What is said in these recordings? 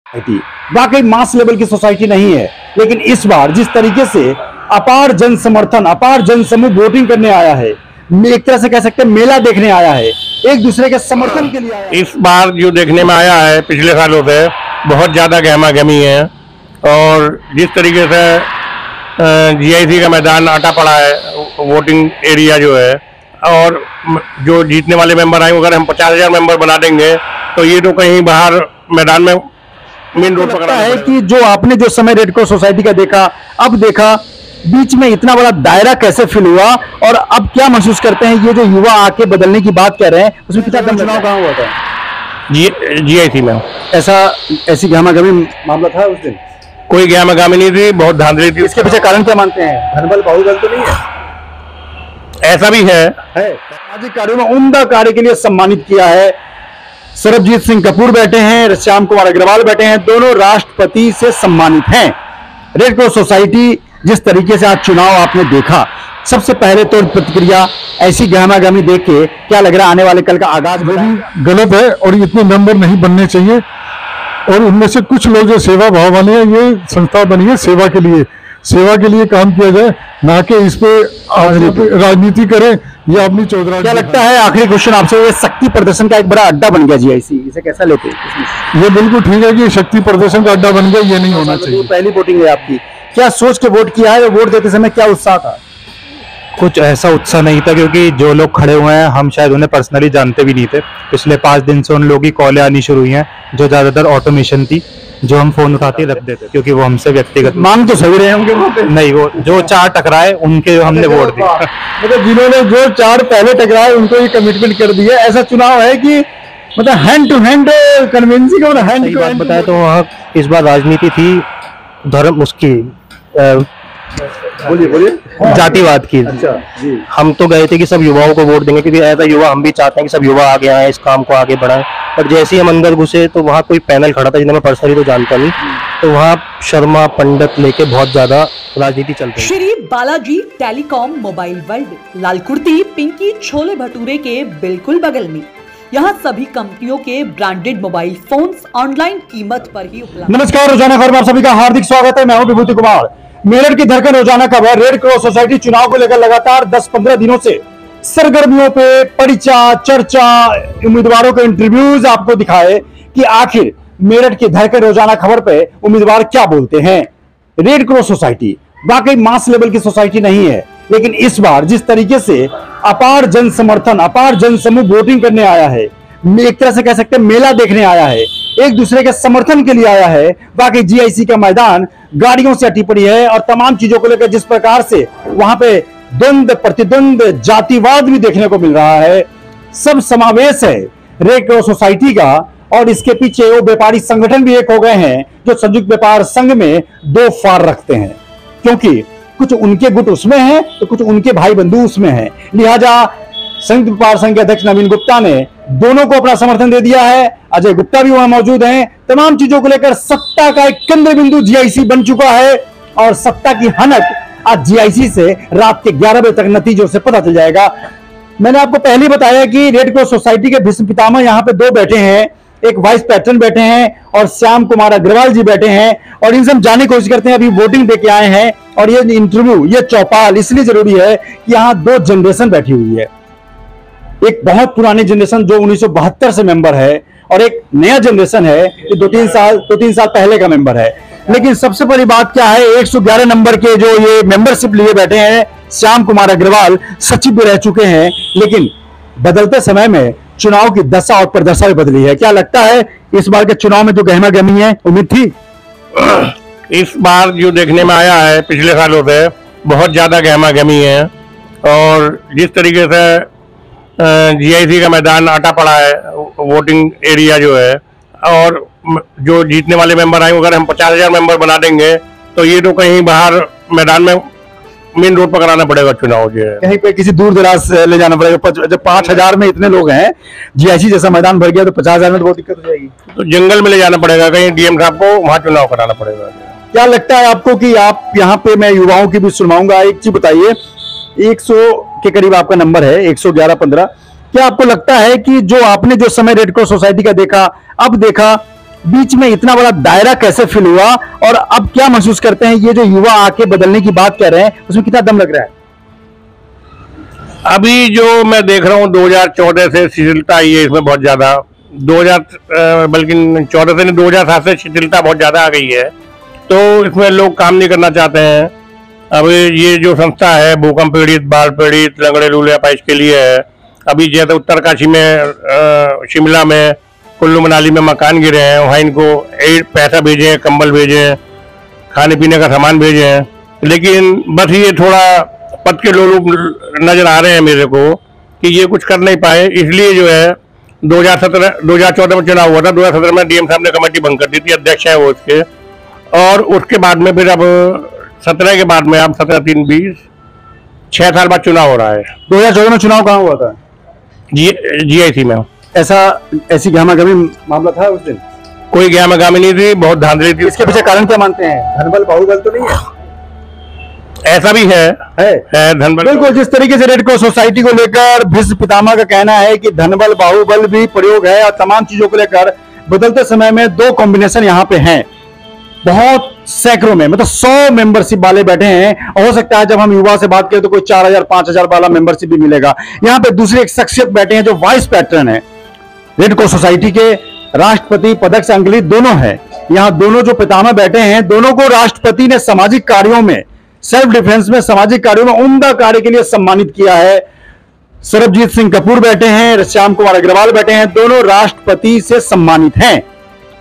वाकई mass level की society नहीं है, लेकिन इस बार जिस तरीके से अपार जन समर्थन, अपार जन समूह वोटिंग करने आया है, एक तरह से कह सकते हैं मेला देखने आया है, एक दूसरे के समर्थन के लिए आया है। इस बार जो देखने में आया है पिछले सालों से बहुत ज्यादा गहमा गहमी है, और जिस तरीके से जीआईसी का मैदान आटा पड़ा है, वोटिंग एरिया जो है, और जो जीतने वाले मेंबर आए अगर हम 50,000 मेंबर बना देंगे तो ये तो कहीं बाहर मैदान में मेन रोड पकड़ा है कि जो आपने जो समय रेड क्रॉस सोसाइटी का देखा, अब देखा, बीच में इतना बड़ा दायरा कैसे फिल हुआ, और अब क्या महसूस करते हैं ये जो युवा आके बदलने की बात कर रहे हैं, उसमें कितना कम चुनाव कहाँ हुआ था? जीआईसी में ऐसी गहमा-गहमी मामला था उस दिन? कोई गहमा-गहमी नहीं थी, बहुत धांधली थी। इसके पीछे कारण क्या मानते हैं? धनबल बाहुबल तो नहीं है? ऐसा भी है। सामाजिक कार्यों में उम्दा कार्य के लिए सम्मानित किया है। सरबजीत सिंह कपूर बैठे हैं, श्याम कुमार अग्रवाल बैठे हैं, दोनों राष्ट्रपति से सम्मानित हैं। रेड क्रॉस सोसाइटी जिस तरीके से आज चुनाव आपने देखा, सबसे पहले तो प्रतिक्रिया ऐसी गहमा-गहमी देख के क्या लग रहा है आने वाले कल का आगाज गलत है, और इतने मेंबर नहीं बनने चाहिए। और उनमें से कुछ लोग जो सेवा भाव वाले हैं, ये संस्था बनी है सेवा के लिए काम किया जाए, ना कि इस पे राजनीति करें या अपनी चौधरी। क्या लगता है, आखिरी क्वेश्चन आपसे, ये शक्ति प्रदर्शन का एक बड़ा अड्डा बन गया जीआईसी, इसे कैसा लेते हैं? ये बिल्कुल ठीक है कि शक्ति प्रदर्शन का अड्डा बन गया, ये नहीं होना चाहिए। पहली वोटिंग है आपकी, क्या सोच के वोट किया है? वोट देते समय क्या उत्साह था? कुछ ऐसा उत्साह नहीं था, क्योंकि जो लोग खड़े हुए हैं हम शायद उन्हें पर्सनली जानते भी नहीं थे। पिछले 5 दिन से उन लोगों की कॉलें आनी शुरू हुई हैं, जो ज्यादातर ऑटोमेशन थी, जो हम फोन उठाते रख देते, क्योंकि वो हमसे व्यक्तिगत मांग तो सही रहे होंगे वहाँ पे? नहीं, वो जो 4 टकराए उनके हमने वोट दिए। मतलब जिन्होंने जो 4 पहले टकराए उनको ये कमिटमेंट कर दिया। ऐसा चुनाव है कि मतलब हैंड टू हैंड कन्विंसिंग और हैंड टू हैंड बताया तो वहाँ इस बार राजनीति थी धर्म उसकी बोलिए जातिवाद की। अच्छा जी। हम तो गए थे कि सब युवाओं को वोट देंगे, क्योंकि ऐसा युवा हम भी चाहते हैं कि सब युवा आगे आए, इस काम को आगे बढ़ाएं। पर जैसे ही हम अंदर घुसे तो वहाँ कोई पैनल खड़ा था जिन्हें मैं पर्सनली तो जानता नहीं, तो वहाँ शर्मा पंडित लेके बहुत ज्यादा राजनीति चल रही है। Shri Balaji telecom mobile world, Lal Kurti Pinky chole bhature के बिल्कुल बगल में। यहाँ सभी कंपनियों के ब्रांडेड मोबाइल फोन्स ऑनलाइन कीमत पर ही उपलब्ध। नमस्कार, रोजाना खबर में आप सभी का हार्दिक स्वागत है। मैं हूं विभूति कुमार। मेरठ की धड़कन रोजाना खबर रेड क्रॉस सोसाइटी चुनाव को लेकर लगातार 10-15 दिनों से सरगर्मियों पे परिचय, चर्चा, उम्मीदवारों के इंटरव्यूज आपको दिखाए कि आखिर मेरठ की धड़कन रोजाना खबर पे उम्मीदवार क्या बोलते हैं। रेड क्रॉस सोसाइटी वाकई मास लेवल की सोसाइटी नहीं है, लेकिन इस बार जिस तरीके से अपार जन समर्थन, अपार जन समूह वोटिंग करने आया है, एक तरह से कह सकते हैं मेला देखने आया है, एक दूसरे के समर्थन के लिए आया है। बाकी जीआईसी का मैदान गाड़ियों से अटी पड़ी है, और तमाम चीजों को लेकर जिस प्रकार से वहां पे द्वंद प्रतिद्वंद जातिवाद भी देखने को मिल रहा है, सब समावेश है रेड क्रॉस सोसाइटी का। और इसके पीछे वो व्यापारी संगठन भी एक हो गए हैं जो संयुक्त व्यापार संघ में 2 फार रखते हैं, क्योंकि कुछ उनके गुट उसमें हैं तो कुछ उनके भाई बंधु उसमें हैं। लिहाजा संयुक्त व्यापार संघ के अध्यक्ष नवीन गुप्ता ने दोनों को अपना समर्थन दे दिया है। अजय गुप्ता भी वहां मौजूद हैं। तमाम चीजों को लेकर सत्ता का एक केंद्र बिंदु जीआईसी बन चुका है, और सत्ता की हनक आज जीआईसी से रात के 11 बजे तक नतीजों से पता चल जाएगा। मैंने आपको पहले ही बताया कि रेड क्रॉस सोसाइटी के भीष्म पितामह यहाँ पे 2 बैठे हैं, एक वाइस पैटर्न बैठे हैं और श्याम कुमार अग्रवाल जी बैठे हैं, और इनसे हम जानने की कोशिश करते हैं। अभी वोटिंग देके आए हैं, और ये इंटरव्यू, ये चौपाल इसलिए जरूरी है कि यहाँ 2 जनरेशन बैठी हुई है। एक बहुत पुरानी जनरेशन जो 1972 से मेंबर है, और एक नया जनरेशन है जो 2-3 साल पहले का मेंबर है। लेकिन सबसे बड़ी बात क्या है, 111 नंबर के जो ये मेंबरशिप लिए बैठे हैं, श्याम कुमार अग्रवाल सचिव भी रह चुके हैं। लेकिन बदलते समय में चुनाव की दशा और प्रदशा भी बदली है। क्या लगता है इस बार के चुनाव में जो गहमा गहमी है, उम्मीद थी? इस बार जो देखने में आया है पिछले सालों से बहुत ज्यादा गहमा गहमी है, और जिस तरीके से जीआईसी का मैदान आटा पड़ा है, वोटिंग एरिया जो है, और जो जीतने वाले मेंबर आए अगर हम 50,000 मेंबर बना देंगे तो ये तो कहीं बाहर मैदान में मेन रोड पर कराना पड़ेगा चुनाव जो है, कहीं पे किसी दूर दराज ले जाना पड़ेगा। जब 5,000 में इतने लोग हैं, जीआईसी जैसा मैदान भर गया, तो 50,000 में तो बहुत दिक्कत हो जाएगी। तो जंगल में ले जाना पड़ेगा, कहीं डीएम साहब को वहां चुनाव कराना पड़ेगा। क्या लगता है आपको कि आप यहाँ पे, मैं युवाओं की भी सुनवाऊंगा, एक चीज बताइए, 100 के करीब आपका नंबर है, 111-15, क्या आपको लगता है कि जो आपने जो समय रेड क्रॉस सोसाइटी का देखा, अब देखा, बीच में इतना बड़ा दायरा कैसे फिल हुआ और अब क्या महसूस करते हैं? ये जो युवा आके बदलने की बात कर रहे हैं उसमें कितना दम लग रहा है? अभी जो मैं देख रहा हूँ 2014 से शिथिलता आई है इसमें बहुत ज्यादा। 2000 बल्कि 14 से नहीं 2007 से शिथिलता बहुत ज्यादा आ गई है, तो इसमें लोग काम नहीं करना चाहते हैं। अब ये जो संस्था है भूकंप पीड़ित, बाढ़ पीड़ित, लंगड़े लूले अपाइज के लिए है। अभी जैसे उत्तरकाशी में, शिमला में, कुल्लू मनाली में मकान गिरे हैं, वहाँ इनको पैसा भेजे हैं, कंबल भेजे हैं, खाने पीने का सामान भेजे हैं, लेकिन बस ये थोड़ा पद के लोग नजर आ रहे हैं मेरे को कि ये कुछ कर नहीं पाए। इसलिए जो है 2014 में चुनाव हुआ था, 2017 में डीएम साहब ने कमेटी भंग कर दी थी, अध्यक्ष है वो उसके, और उसके बाद में फिर अब 17 के बाद में, अब 17, 3, 20, 6 साल बाद चुनाव हो रहा है। 2014 में चुनाव कहाँ हुआ था? जीआईसी में। ऐसी गहमागहमी मामला था उस दिन? कोई गहमागहमी नहीं थी, बहुत धांधली थी। इसके पीछे कारण क्या मानते हैं? धनबल बाहुबल तो नहीं है? ऐसा भी है धनबल। बिल्कुल, जिस तरीके से रेड क्रॉस सोसाइटी को लेकर भीष्म पितामह का कहना है कि धनबल बाहुबल भी प्रयोग है और तमाम चीजों को लेकर बदलते समय में दो कॉम्बिनेशन यहाँ पे हैं। बहुत सैकड़ों में, मतलब 100 मेंबरशिप वाले बैठे हैं। हो सकता है जब हम युवा से बात करें तो कोई 4000 5000 वाला मेंबरशिप भी मिलेगा। यहाँ पे दूसरी एक शख्सियत बैठे हैं जो वाइस पैटर्न है रेड क्रॉस सोसाइटी के, राष्ट्रपति पदक से अंगलित दोनों है। यहाँ दोनों जो पितामह बैठे हैं, दोनों को राष्ट्रपति ने सामाजिक कार्यों में, सेल्फ डिफेंस में, सामाजिक कार्यों में उम्दा कार्य के लिए सम्मानित किया है। सरबजीत सिंह कपूर बैठे हैं, श्याम कुमार अग्रवाल बैठे हैं, दोनों राष्ट्रपति से सम्मानित हैं।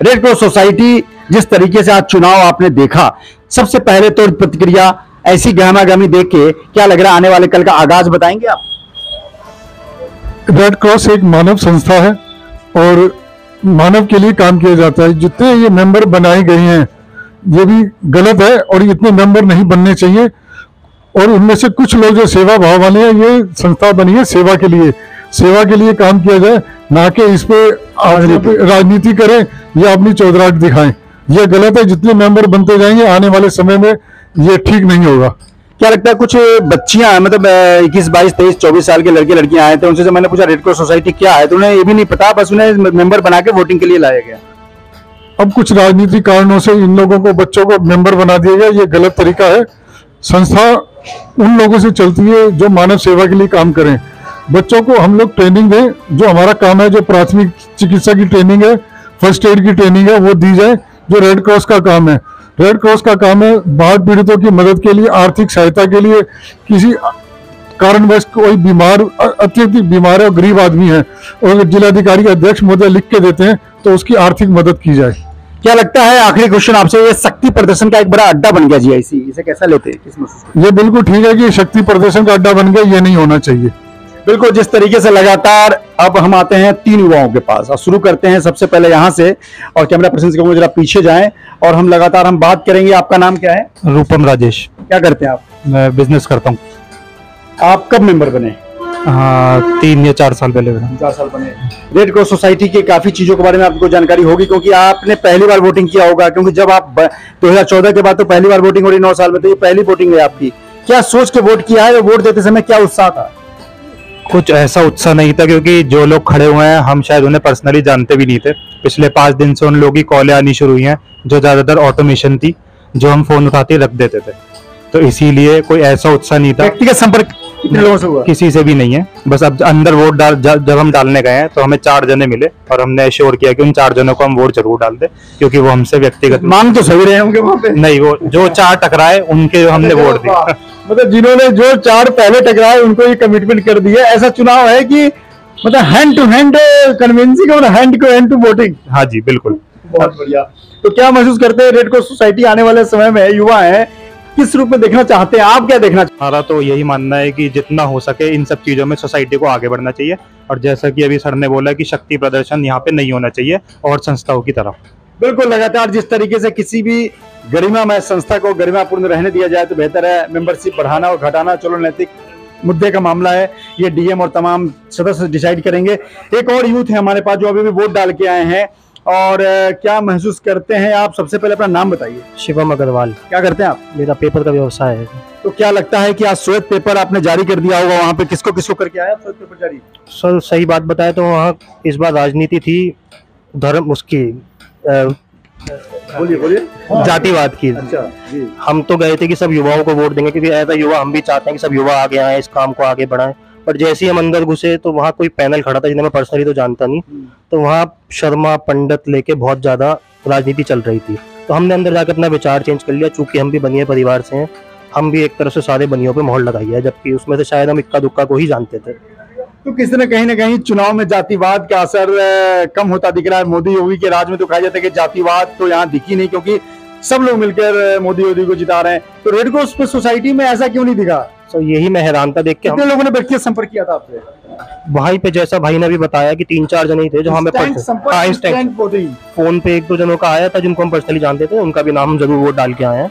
रेड क्रॉस सोसाइटी जिस तरीके से आज चुनाव आपने देखा, सबसे पहले तो प्रतिक्रिया ऐसी गहमागहमी देख के क्या लग रहा है? आने वाले कल का आगाज बताएंगे आप? रेड क्रॉस एक मानव संस्था है और मानव के लिए काम किया जाता है। जितने ये मेंबर बनाए गए हैं ये भी गलत है और इतने मेंबर नहीं बनने चाहिए। और उनमें से कुछ लोग जो सेवा भाव वाले हैं, ये संस्था बनी है सेवा के लिए काम किया जाए, ना कि इस पे राजनीति करें या अपनी चौधराहट दिखाएं। ये गलत है। जितने मेंबर बनते जाएंगे आने वाले समय में ये ठीक नहीं होगा। क्या लगता है कुछ बच्चियां, मतलब 21, 22, 23, 24 साल के लड़के लड़कियां आए थे, उनसे जब मैंने पूछा रेड क्रॉस सोसाइटी क्या है तो उन्हें ये भी नहीं पता, बस उन्हें मेंबर बना के वोटिंग के लिए लाया गया। अब कुछ राजनीतिक कारणों से इन लोगों को, बच्चों को मेंबर बना दिया गया। ये गलत तरीका है। संस्था उन लोगों से चलती है जो मानव सेवा के लिए काम करें। बच्चों को हम लोग ट्रेनिंग दें, जो हमारा काम है, जो प्राथमिक चिकित्सा की ट्रेनिंग है, फर्स्ट एड की ट्रेनिंग है, वो दी जाए, जो रेड क्रॉस का काम है। रेड क्रॉस का काम है बाढ़ पीड़ितों की मदद के लिए, आर्थिक सहायता के लिए। किसी कारणवश कोई बीमार, अत्यधिक बीमार है और गरीब आदमी है और जिलाधिकारी अध्यक्ष महोदय लिख के देते हैं तो उसकी आर्थिक मदद की जाए। क्या लगता है, आखिरी क्वेश्चन आपसे, ये शक्ति प्रदर्शन का एक बड़ा अड्डा बन गया जीआईसी, इसे कैसा लेते हैं? किस महसूस? ये बिल्कुल ठीक है कि शक्ति प्रदर्शन का अड्डा बन गया, ये नहीं होना चाहिए। बिल्कुल, जिस तरीके से लगातार अब हम आते हैं 3 युवाओं के पास और शुरू करते हैं सबसे पहले यहाँ से, और कैमरा पर्सन से कहूंगा जरा पीछे जाएं और हम लगातार बात करेंगे। आपका नाम क्या है? रूपम राजेश। क्या करते हैं आप? मैं बिजनेस करता हूँ। आप कब मेंबर बने? हाँ, 3 या 4 साल पहले बना। 4 साल बने। रेड क्रॉस सोसाइटी के काफी चीजों के बारे में आपको जानकारी होगी क्योंकि आपने पहली बार वोटिंग किया होगा, क्योंकि जब आप 2014 के बाद तो पहली बार वोटिंग हो रही 9 साल में, तो ये पहली वोटिंग है आपकी। क्या सोच के वोट किया है? वोट देते समय क्या उत्साह था? कुछ ऐसा उत्साह नहीं था क्योंकि जो लोग खड़े हुए हैं हम शायद उन्हें पर्सनली जानते भी नहीं थे। पिछले 5 दिन से उन लोगों की कॉलें आनी शुरू हुई हैं जो ज्यादातर ऑटोमेशन थी, जो हम फोन उठाते रख देते थे, तो इसीलिए कोई ऐसा उत्साह नहीं था। व्यक्तिगत संपर्क कितने लोगों से हुआ? किसी से भी नहीं है। बस अब अंदर वोट जब हम डालने गए हैं तो हमें 4 जने मिले और हमने एश्योर किया कि उन 4 जनों को हम वोट जरूर डाल दे, क्योंकि वो हमसे व्यक्तिगत मांग तो सही रहे होंगे वहाँ पे? नहीं, वो जो 4 टकराए उनके हमने वोट दिया। मतलब जिन्होंने जो 4 पहले टकराए उनको ये कमिटमेंट कर दिया। ऐसा चुनाव है कि मतलब हैंड टू हैंड कन्विंसिंग और hand to hand to voting. हाँ जी, बिल्कुल। बहुत बढ़िया। तो क्या महसूस करते हैं रेड क्रॉस सोसाइटी आने वाले समय में, युवा है, किस रूप में देखना चाहते हैं? आप क्या देखना चाहते हैं? हमारा तो यही मानना है कि जितना हो सके इन सब चीजों में सोसाइटी को आगे बढ़ना चाहिए, और जैसा कि अभी सर ने बोला कि शक्ति प्रदर्शन यहाँ पे नहीं होना चाहिए और संस्थाओं की तरह। बिल्कुल, लगातार जिस तरीके से किसी भी गरिमामय संस्था को गरिमापूर्ण रहने दिया जाए तो बेहतर है। मेंबरशिप बढ़ाना और घटाना चलो नैतिक मुद्दे का मामला है, ये डीएम और तमाम सदस्य डिसाइड करेंगे। एक और यूथ है हमारे पास जो अभी भी वोट डाल के आए हैं, और क्या महसूस करते हैं आप? सबसे पहले अपना नाम बताइए। शिवम अग्रवाल। क्या करते हैं आप? मेरा पेपर का व्यवसाय है। तो क्या लगता है कि आज श्वेत पेपर आपने जारी कर दिया होगा, वहाँ पे किसको किसको करके आया श्वेत पेपर जारी? सर सही बात बताए तो वहाँ इस बार राजनीति थी, धर्म उसकी बोलिए जातिवाद की। अच्छा जी। हम तो गए थे कि सब युवाओं को वोट देंगे, क्योंकि एज अ युवा हम भी चाहते हैं कि सब युवा आगे आए, इस काम को आगे बढ़ाएं। पर जैसे ही हम अंदर घुसे तो वहाँ कोई पैनल खड़ा था जिन्हें मैं पर्सनली तो जानता नहीं, तो वहाँ शर्मा पंडित लेके बहुत ज्यादा राजनीति चल रही थी। तो हमने अंदर जाकर अपना विचार चेंज कर लिया, चूंकि हम भी बनिए परिवार से हैं, हम भी एक तरह से सारे बनियों पे मोहर लगाई है, जबकि उसमें से शायद हम इक्का दुक्का को ही जानते थे। तो किसी ने कहीं ना कहीं चुनाव में जातिवाद का असर कम होता दिख रहा है। मोदी योगी के राज में तो कहा जाता है कि जातिवाद तो यहाँ दिखी नहीं, क्योंकि सब लोग मिलकर मोदी योगी को जिता रहे हैं। तो रेड क्रॉस सोसाइटी में ऐसा क्यों नहीं दिखा? तो यही मैं हैरान था देख के। कितने लोगों ने व्यक्तिगत संपर्क किया था आपसे? वहीं पे जैसा भाई ने भी बताया कि 3-4 जने ही थे जो हमें फोन पे 1-2 जनों का आया था जिनको हम पर्सनली जानते थे, उनका भी नाम हम जरूर वोट डाल के आए हैं।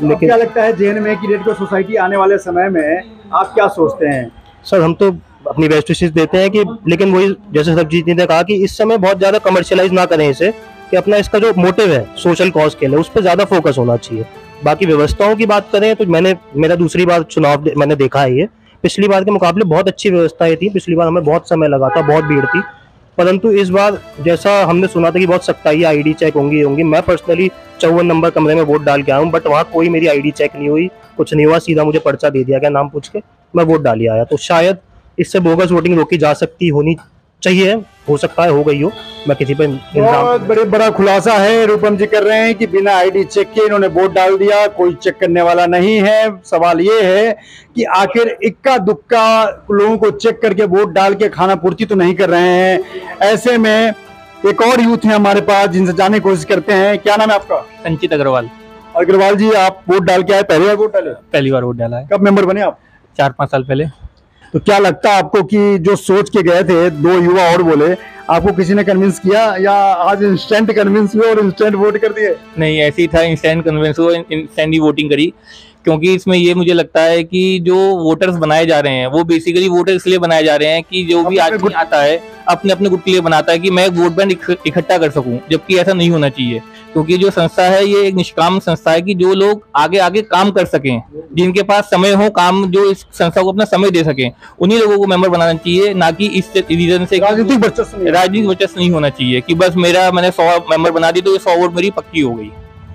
लेकिन क्या लगता है जेएन में कि रेड क्रॉस सोसाइटी आने वाले समय में आप क्या सोचते हैं? सर हम तो अपनी बेस्ट विशेष देते हैं कि, लेकिन वही जैसे सरजीत ने कहा कि इस समय बहुत ज्यादा कमर्शियलाइज ना करें इसे, कि अपना इसका जो मोटिव है सोशल कॉज के लिए उस पर ज्यादा फोकस होना चाहिए। बाकी व्यवस्थाओं की बात करें तो मेरा दूसरी बार चुनाव मैंने देखा है, ये पिछली बार के मुकाबले बहुत अच्छी व्यवस्थाएं थी। पिछली बार हमें बहुत समय लगा था, बहुत भीड़ थी, परंतु इस बार जैसा हमने सुना था कि बहुत सख्ताई आईडी चेक होंगी। मैं पर्सनली 54 नंबर कमरे में वोट डाल के आया हूँ, बट वहाँ कोई मेरी आईडी चेक नहीं हुई, कुछ नहीं हुआ, सीधा मुझे पर्चा दे दिया गया नाम पूछ के, मैं वोट डाल ही आया। तो शायद इससे बोगस वोटिंग रोकी जा सकती, होनी चाहिए, हो सकता है हो गई हो, मैं किसी पे बहुत बड़ा खुलासा है रूपम जी कर रहे हैं कि बिना आईडी चेक के इन्होंने वोट डाल दिया, कोई चेक करने वाला नहीं है। सवाल ये है कि आखिर इक्का दुक्का लोगों को चेक करके वोट डाल के खाना पूर्ति तो नहीं कर रहे हैं। ऐसे में एक और यूथ है हमारे पास जिनसे जानने की कोशिश करते हैं। क्या नाम है आपका? संचित अग्रवाल। अग्रवाल जी, आप वोट डाल के आए, पहली बार वोट डाले? पहली बार वोट डाला है। कब मेंबर बने आप? 4-5 साल पहले। तो क्या लगता है आपको कि जो सोच के गए थे, 2 युवा और बोले, आपको किसी ने कन्विंस किया या आज इंस्टेंट कन्विंस हुए और इंस्टेंट वोट कर दिए? नहीं, ऐसे ही था, इंस्टेंट कन्विंस हुआ, इंस्टेंट ही वोटिंग करी। क्योंकि इसमें ये मुझे लगता है कि जो वोटर्स बनाए जा रहे हैं वो बेसिकली वोटर इसलिए बनाए जा रहे हैं कि जो भी आदमी आता है अपने अपने गुट के लिए बनाता है कि मैं वोट बैंक इकट्ठा कर सकूं, जबकि ऐसा नहीं होना चाहिए। क्योंकि जो संस्था है ये एक निष्काम संस्था है कि जो लोग आगे आगे काम कर सकें, जिनके पास समय हो, काम जो इस संस्था को अपना समय दे सकें, उन्हीं लोगों को मेंबर बनाना चाहिए, ना कि इस रीजन से राजनीतिक वर्चस्व नहीं होना चाहिए कि बस मैंने 100 मेंबर बना दी तो ये 100 वोट मेरी पक्की हो गई।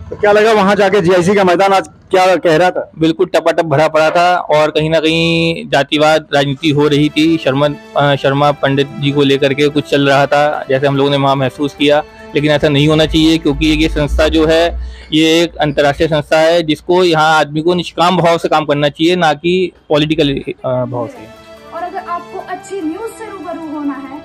तो क्या लगा वहां जाके जीआईसी का मैदान आज क्या कह रहा था? बिल्कुल टपाटप भरा पड़ा था और कहीं ना कहीं जातिवाद राजनीति हो रही थी। शर्मा पंडित जी को लेकर के कुछ चल रहा था, जैसे हम लोगों ने वहां महसूस किया। लेकिन ऐसा नहीं होना चाहिए, क्योंकि ये संस्था जो है ये एक अंतर्राष्ट्रीय संस्था है जिसको यहाँ आदमी को निष्काम भाव से काम करना चाहिए, ना कि पॉलिटिकल भाव से। और अगर आपको अच्छी न्यूज से रूबरू होना है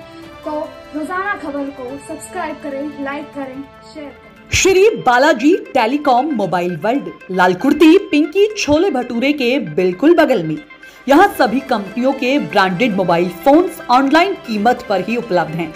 तो रोजाना खबर को सब्सक्राइब करें, लाइक करें, शेयर करें। Shri Balaji telecom mobile world, Lalkurti Pinky chole bhature के बिल्कुल बगल में। यहाँ सभी कंपनियों के ब्रांडेड मोबाइल फोन्स ऑनलाइन कीमत पर ही उपलब्ध हैं।